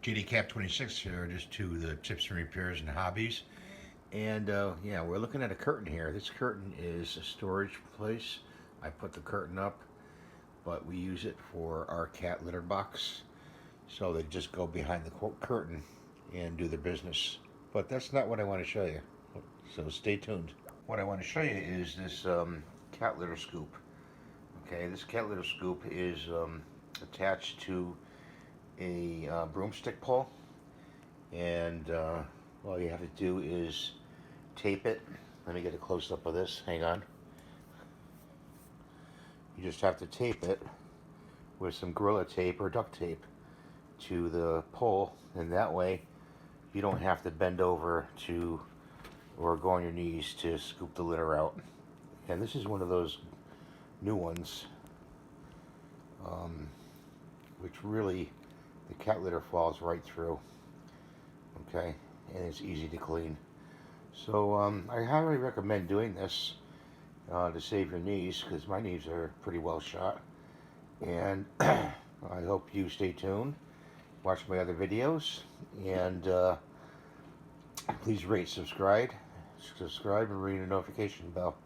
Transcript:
JDCap26 here, just to the tips and repairs and hobbies. And yeah, we're looking at a curtain here. This curtain is a storage place. I put the curtain up, but we use it for our cat litter box. So they just go behind the curtain and do their business. But that's not what I want to show you. So stay tuned. What I want to show you is this cat litter scoop. Okay, this cat litter scoop is attached to a broomstick pole, and all you have to do is tape it. Let me get a close-up of this. Hang on. You just have to tape it with some Gorilla Tape or duct tape to the pole, and that way you don't have to bend over to or go on your knees to scoop the litter out. And this is one of those new ones, which really the cat litter falls right through. Okay, and it's easy to clean. So I highly recommend doing this to save your knees, because my knees are pretty well shot. And I hope you stay tuned, watch my other videos, and please rate, subscribe, and ring the notification bell.